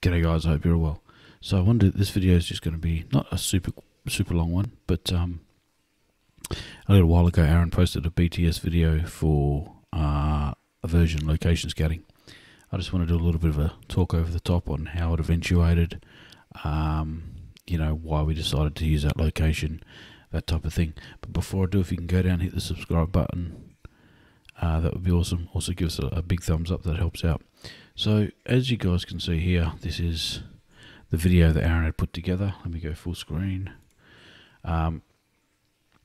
G'day guys, I hope you're all well. So I wondered, this video is just going to be not a super long one, but a little while ago Aaron posted a BTS video for version location scouting. I just want to do a little bit of a talk over the top on how it eventuated, you know, why we decided to use that location, that type of thing. But before I do, if you can go down and hit the subscribe button, that would be awesome. Also give us a big thumbs up, that helps out. So as you guys can see here, this is the video that Aaron had put together. Let me go full screen.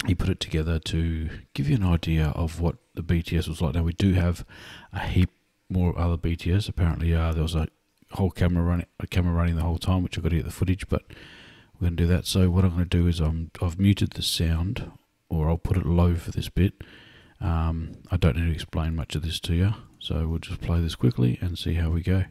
He put it together to give you an idea of what the BTS was like. Now we do have a heap more other BTS. Apparently there was a whole camera running the whole time, which I've got to get the footage, but we're going to do that. So what I'm going to do is I've muted the sound, or I'll put it low for this bit. I don't need to explain much of this to you, so we'll just play this quickly and see how we go.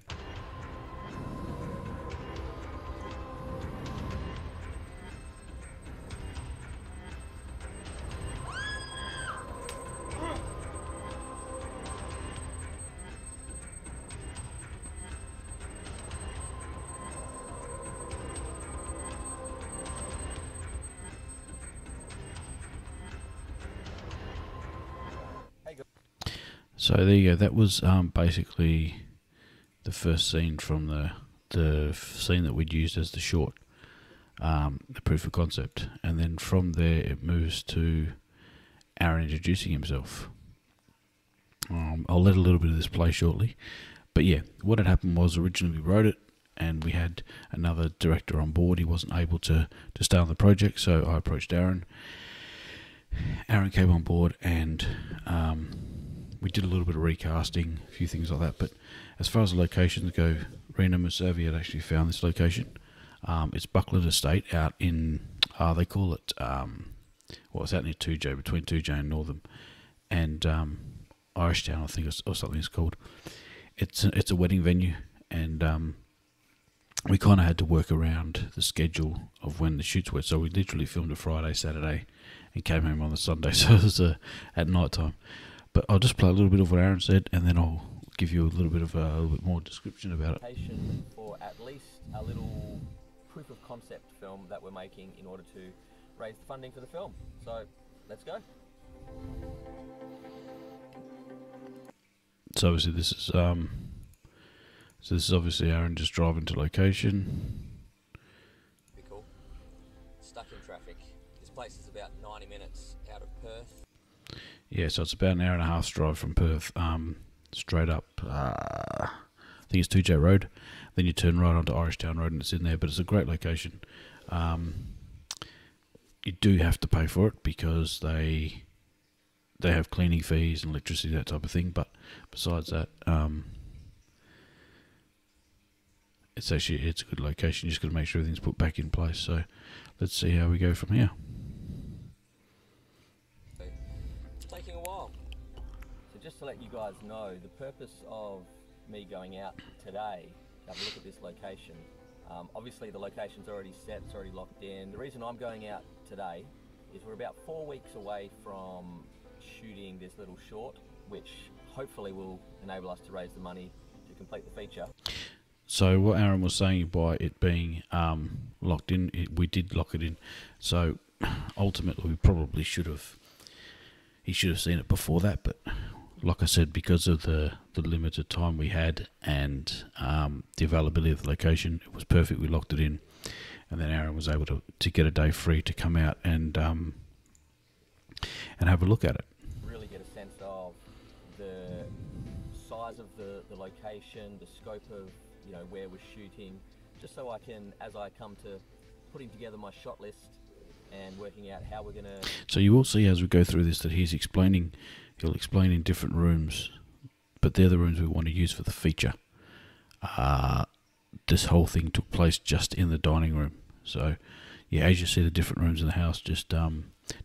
So there you go. That was basically the first scene from the scene that we'd used as the short, the proof of concept, and then from there it moves to Aaron introducing himself. I'll let a little bit of this play shortly, but yeah, what had happened was originally we wrote it, and we had another director on board. He wasn't able to stay on the project, so I approached Aaron. Aaron came on board, and we did a little bit of recasting, a few things like that. But as far as the locations go, Rena Musavi had actually found this location. It's Buckland Estate out in, they call it, well, it's out near Toojo, between Toojo and Northam, and Irishtown, I think, or something it's called. It's a wedding venue, and we kind of had to work around the schedule of when the shoots were. So we literally filmed a Friday, Saturday, and came home on the Sunday, so it was at night time. But I'll just play a little bit of what Aaron said, and then I'll give you a little bit more description about it. For at least a little proof of concept film that we're making in order to raise the funding for the film. So let's go. So obviously this is obviously Aaron just driving to location. Be cool. Stuck in traffic. This place is about 90 minutes out of Perth. Yeah, so it's about an hour and a half's drive from Perth, straight up, I think it's Toojo Road. Then you turn right onto Irishtown Road and it's in there, but it's a great location. You do have to pay for it because they have cleaning fees and electricity, that type of thing, but besides that, it's a good location. You just got to make sure everything's put back in place. So let's see how we go from here. Taking a while. So just to let you guys know, the purpose of me going out today to have a look at this location, obviously the location's already set, it's already locked in. The reason I'm going out today is we're about 4 weeks away from shooting this little short, which hopefully will enable us to raise the money to complete the feature. So what Aaron was saying, by it being locked in, we did lock it in. So ultimately we probably he should have seen it before that, but like I said, because of the limited time we had and the availability of the location, it was perfect. We locked it in, and then Aaron was able to get a day free to come out and have a look at it. Really get a sense of the size of the location, the scope of, you know, where we're shooting, just so I can, as I come to putting together my shot list and working out how we're going to... So you will see as we go through this that he'll explain in different rooms, but they're the rooms we want to use for the feature. This whole thing took place just in the dining room. So yeah, as you see the different rooms in the house, just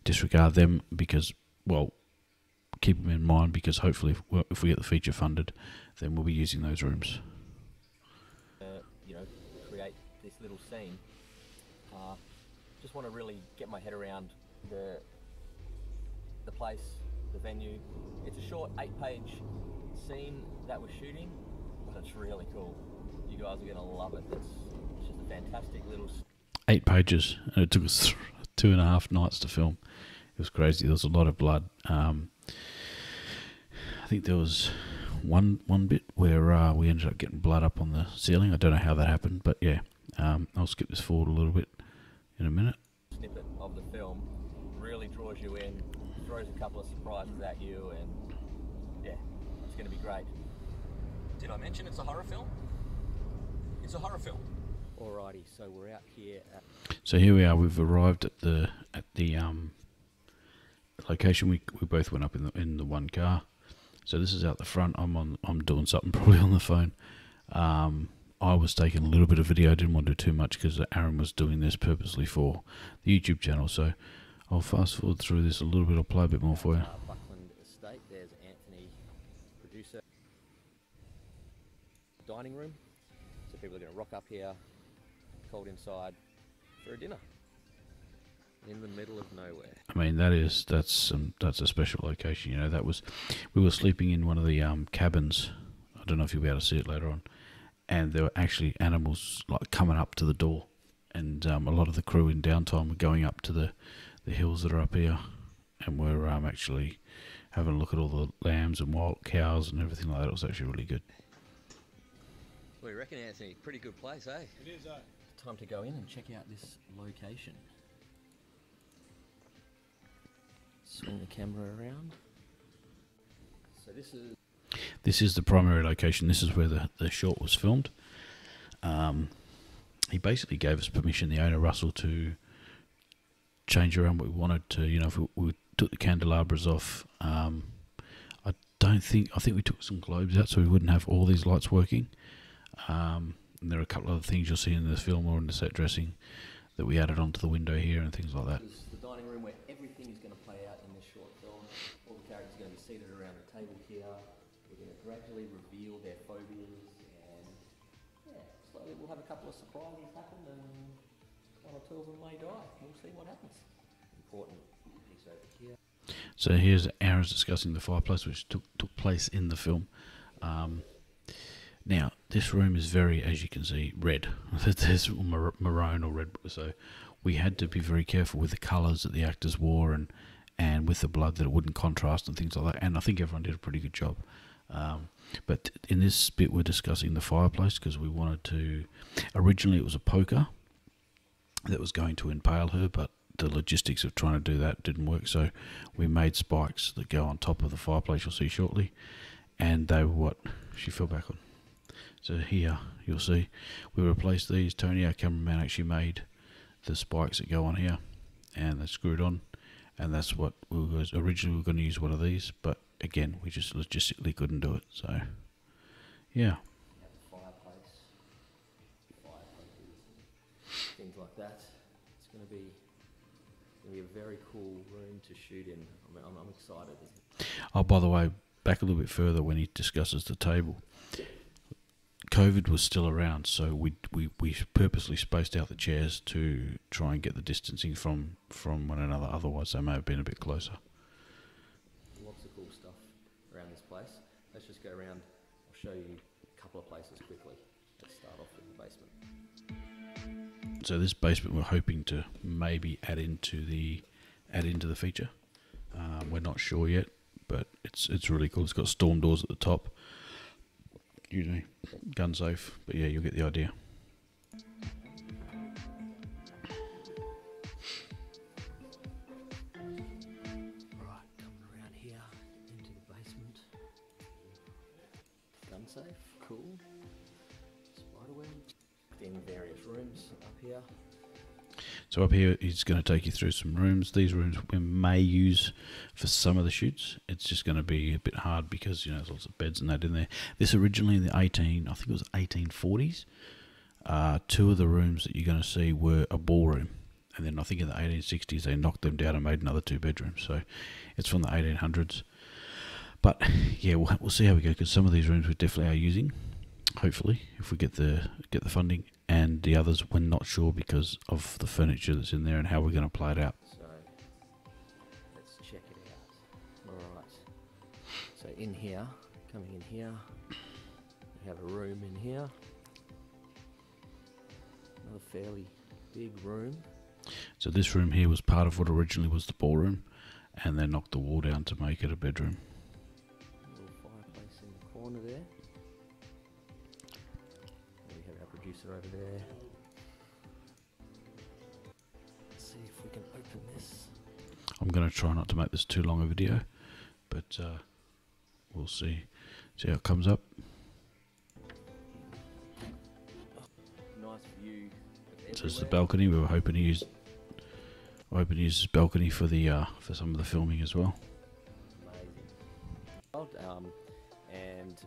disregard them because, well, keep them in mind because hopefully if we get the feature funded, then we'll be using those rooms. You know, create this little scene. Just want to really get my head around the place, the venue. It's a short 8-page scene that we're shooting, but it's really cool. You guys are going to love it. It's just a fantastic little... 8 pages, and it took us 2.5 nights to film. It was crazy. There was a lot of blood. I think there was one bit where we ended up getting blood up on the ceiling. I don't know how that happened, but yeah. I'll skip this forward a little bit in a minute. Snippet of the film really draws you in, throws a couple of surprises at you, and yeah, it's going to be great. Did I mention it's a horror film? It's a horror film. Alrighty, so we're out here at... So here we are. We've arrived at the location. We both went up in the one car. So this is out the front. I'm doing something probably on the phone. I was taking a little bit of video. I didn't want to do too much because Aaron was doing this purposely for the YouTube channel. So I'll fast forward through this a little bit. I'll play a bit more for you. Buckland Estate. There's Anthony, producer. Dining room. So people are going to rock up here, cold inside, for a dinner. In the middle of nowhere. I mean, that's a special location. You know, we were sleeping in one of the cabins. I don't know if you'll be able to see it later on. And there were actually animals like coming up to the door, and a lot of the crew in downtime were going up to the hills that are up here, and we're actually having a look at all the lambs and wild cows and everything like that. It was actually really good. What do you reckon, Anthony? Pretty good place, eh? It is, eh? Time to go in and check out this location. Swing the camera around. So this is the primary location. This is where the short was filmed. He basically gave us permission, the owner Russell, to change around what we wanted to. You know, if we took the candelabras off. I think we took some globes out so we wouldn't have all these lights working. And there are a couple of other things you'll see in this film or in the set dressing that we added onto the window here and things like that. This is the dining room where everything is going to play out in this short film. All the characters are going to be seated around the table here. We're going to gradually reveal their phobias, and yeah, slowly we'll have a couple of surprises happen, and one or two of them may die. We'll see what happens. Important piece over here. So here's Aaron's discussing the fireplace, which took place in the film. Now, this room is very, as you can see, red. There's maroon or red, so we had to be very careful with the colours that the actors wore and with the blood that it wouldn't contrast and things like that. And I think everyone did a pretty good job. But in this bit, we're discussing the fireplace because we wanted to... Originally, it was a poker that was going to impale her, but the logistics of trying to do that didn't work. So we made spikes that go on top of the fireplace, you'll see shortly. And they were what she fell back on. So here, you'll see, we replaced these. Tony, our cameraman, actually made the spikes that go on here, and they're screwed on, and that's what originally we were going to use one of these, but again, we just logistically couldn't do it, so, yeah. Fireplace, things like that. It's going to be a very cool room to shoot in. I mean, I'm excited. Oh, by the way, back a little bit further when he discusses the table. COVID was still around, so we purposely spaced out the chairs to try and get the distancing from one another. Otherwise, they may have been a bit closer. Lots of cool stuff around this place. Let's just go around. I'll show you a couple of places quickly. Let's start off with the basement. So this basement, we're hoping to maybe add into the feature. We're not sure yet, but it's really cool. It's got storm doors at the top. Usually gun safe, but yeah, you'll get the idea. Right, coming around here into the basement. Gun safe, cool. Spiderweb. In various rooms up here. So up here, he's going to take you through some rooms. These rooms we may use for some of the shoots. It's just going to be a bit hard because, you know, there's lots of beds and that in there. This originally in the I think it was 1840s. Two of the rooms that you're going to see were a ballroom. And then I think in the 1860s, they knocked them down and made another 2 bedrooms. So it's from the 1800s. But yeah, we'll see how we go, because some of these rooms we definitely are using. Hopefully, if we get the funding, and the others we're not sure because of the furniture that's in there and how we're going to play it out. So let's check it out. All right. So in here, coming in here, we have a room in here. fairly big room. So this room here was part of what originally was the ballroom, and they knocked the wall down to make it a bedroom. Little fireplace in the corner there. We have our producer over there. Let's see if we can open this. I'm going to try not to make this too long a video, but we'll see how it comes up. Nice view of So this is the everywhere. balcony. We were hoping to use this balcony for the for some of the filming as well. Amazing. And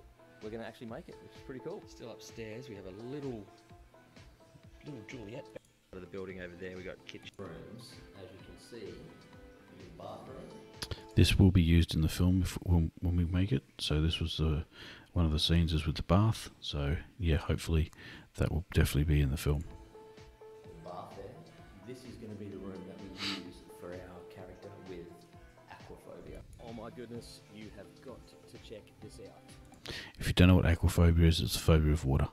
we're going to actually make it, which is pretty cool. Still upstairs, we have a little Juliet. Out of the building over there, we got kitchen rooms, as you can see. The bathroom. This will be used in the film when we make it. So this was one of the scenes is with the bath. So yeah, hopefully that will definitely be in the film. The bath there. This is going to be the room that we use for our character with aquaphobia. Oh my goodness, you have got to check this out. If you don't know what aquaphobia is, it's a phobia of water.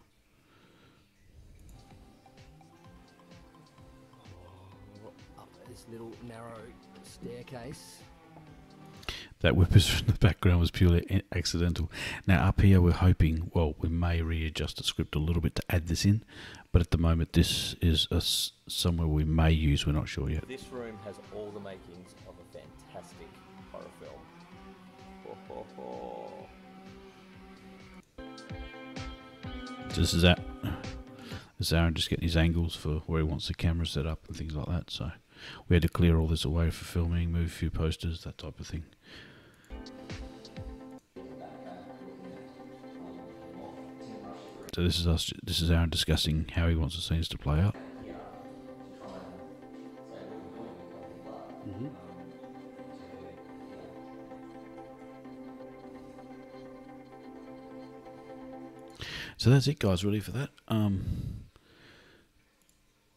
Up this little narrow staircase. That whippers from the background was purely accidental. Now up here we're hoping, well, we may readjust the script a little bit to add this in, but at the moment this is somewhere we may use, we're not sure yet. This room has all the makings of a fantastic horror film. Ho, ho, ho. So this is Aaron just getting his angles for where he wants the camera set up and things like that. So we had to clear all this away for filming, move a few posters, that type of thing. So this is Aaron discussing how he wants the scenes to play out. So that's it, guys, really, for that.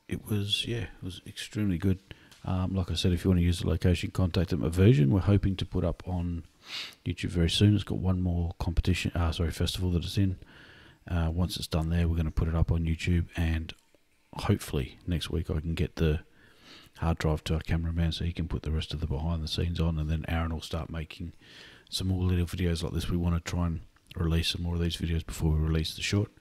It was extremely good. Like I said, if you want to use the location, contact them. A version we're hoping to put up on YouTube very soon. It's got one more festival that it's in. Once it's done there, we're going to put it up on YouTube, and hopefully next week I can get the hard drive to our cameraman so he can put the rest of the behind the scenes on, and then Aaron will start making some more little videos like this. We want to try and release some more of these videos before we release the short,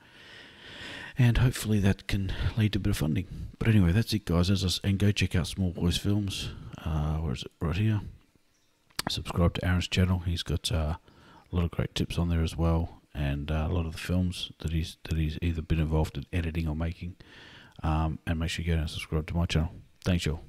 and hopefully that can lead to a bit of funding. But anyway, that's it, guys. And go check out Small Boys Films. Where is it? Right here. Subscribe to Aaron's channel. He's got a lot of great tips on there as well, and a lot of the films that he's either been involved in editing or making. And make sure you go and subscribe to my channel. Thanks, y'all.